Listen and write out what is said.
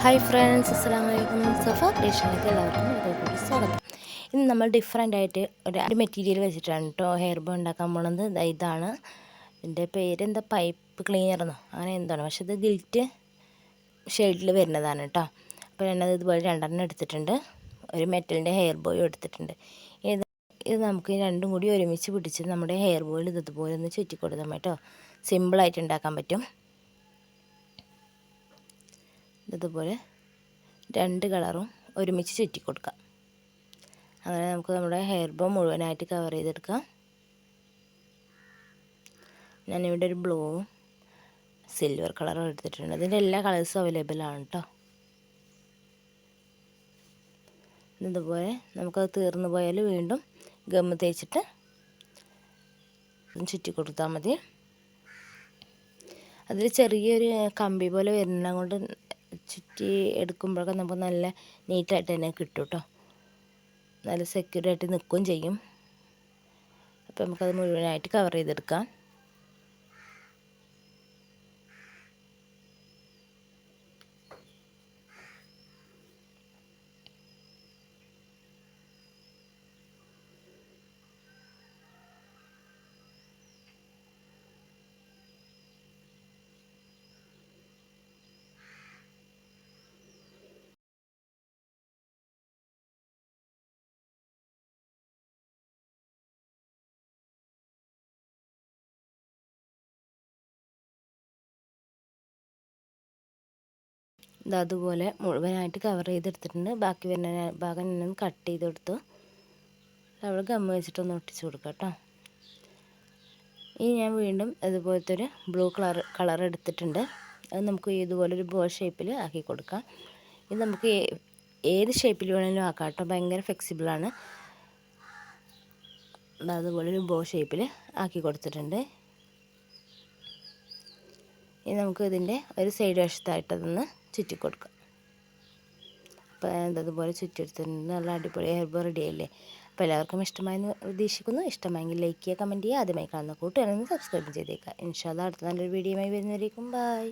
Hi friends, അസ്സലാമു അലൈക്കും. സഫ ക്രിയേഷനിലേക്ക് എല്ലാവർക്കും ഒരിക്കൽ സ്വാഗതം. ഇന്ന് നമ്മൾ ഡിഫറെൻ്റ് ആയിട്ട് ഒരു മെറ്റീരിയൽ വെച്ചിട്ടാണ് കേട്ടോ ഹെയർ ബോ ഉണ്ടാക്കാൻ പോണത്. ഇതാണ് ഇതിൻ്റെ പേരെന്താ, പൈപ്പ് ക്ലീനറെന്നോ അങ്ങനെ എന്താണ്, പക്ഷെ ഇത് ഗിൽറ്റ് ഷെയ്ഡിൽ വരുന്നതാണ് കേട്ടോ. അപ്പോൾ ഞാനത് ഇതുപോലെ രണ്ടെണ്ണം എടുത്തിട്ടുണ്ട്, ഒരു മെറ്റലിൻ്റെ ഹെയർ ബോയും എടുത്തിട്ടുണ്ട്. ഇത് നമുക്ക് രണ്ടും കൂടി ഒരുമിച്ച് പിടിച്ച് നമ്മുടെ ഹെയർ ബോയിൽ ഇതുപോലെ ഒന്ന് ചുറ്റി കൊടുത്താൽ കേട്ടോ, സിമ്പിളായിട്ട് ഉണ്ടാക്കാൻ പറ്റും. ഇതുപോലെ രണ്ട് കളറും ഒരുമിച്ച് ചുറ്റി കൊടുക്കാം. അങ്ങനെ നമുക്ക് നമ്മുടെ ഹെയർ ബോ മുഴുവനായിട്ട് കവർ ചെയ്തെടുക്കാം. ഞാനിവിടെ ഒരു ബ്ലൂവും സിൽവർ കളറും എടുത്തിട്ടുണ്ട്. ഇതിൻ്റെ എല്ലാ കളേഴ്സും അവൈലബിൾ ആണ് കേട്ടോ. ഇതുപോലെ നമുക്കത് തീർന്നു പോയാൽ വീണ്ടും ഗമ്മ് തേച്ചിട്ട് ചുറ്റി കൊടുത്താൽ മതി. അതിൽ ചെറിയൊരു കമ്പി പോലെ വരുന്ന കൊണ്ട് ചുറ്റി എടുക്കുമ്പോഴൊക്കെ നമുക്ക് നല്ല നീറ്റായിട്ട് തന്നെ കിട്ടും കേട്ടോ, നല്ല സെക്യൂറായിട്ട് നിൽക്കുകയും ചെയ്യും. അപ്പോൾ നമുക്കത് മുഴുവനായിട്ട് കവർ ചെയ്തെടുക്കാം. അതുപോലെ മുഴുവനായിട്ട് കവർ ചെയ്തെടുത്തിട്ടുണ്ട്. ബാക്കി വരുന്ന ഭാഗം ഞാൻ കട്ട് ചെയ്തെടുത്തു. അവിടെ ഗമ്മ് വെച്ചിട്ടൊന്ന് ഒട്ടിച്ച് കൊടുക്കാം കേട്ടോ. ഇനി ഞാൻ വീണ്ടും അതുപോലത്തെ ഒരു ബ്ലൂ കളർ എടുത്തിട്ടുണ്ട്. അത് നമുക്ക് ഇതുപോലൊരു ബോ ഷേപ്പിൽ ആക്കി കൊടുക്കാം. ഇത് നമുക്ക് ഏത് ഷേപ്പിൽ വേണമെങ്കിലും ആക്കാം കേട്ടോ, ഭയങ്കര ഫ്ലെക്സിബിളാണ്. അതുപോലൊരു ബോ ഷേപ്പിൽ ആക്കി കൊടുത്തിട്ടുണ്ട്. ഇനി നമുക്ക് ഇതിൻ്റെ ഒരു സൈഡ് വശത്തായിട്ടതൊന്ന് ചുറ്റി കൊടുക്കാം. അപ്പോൾ അതുപോലെ ചുറ്റിയെടുത്തിട്ടുണ്ട്. നല്ല അടിപൊളി ഹെയർ ബോ റെഡി ആയില്ലേ. അപ്പോൾ എല്ലാവർക്കും ഇഷ്ടമായെന്ന് പ്രതീക്ഷിക്കുന്നു. ഇഷ്ടമായെങ്കിൽ ലൈക്ക് ചെയ്യുക, കമൻറ്റ് ചെയ്യുക. ആദ്യമായി കാണുന്ന കൂട്ടുകാരൊന്ന് സബ്സ്ക്രൈബ് ചെയ്തേക്കുക. ഇൻഷാ അല്ലാഹ് അടുത്ത നല്ലൊരു വീഡിയോയുമായി വരുന്നവരേക്കും ബൈ.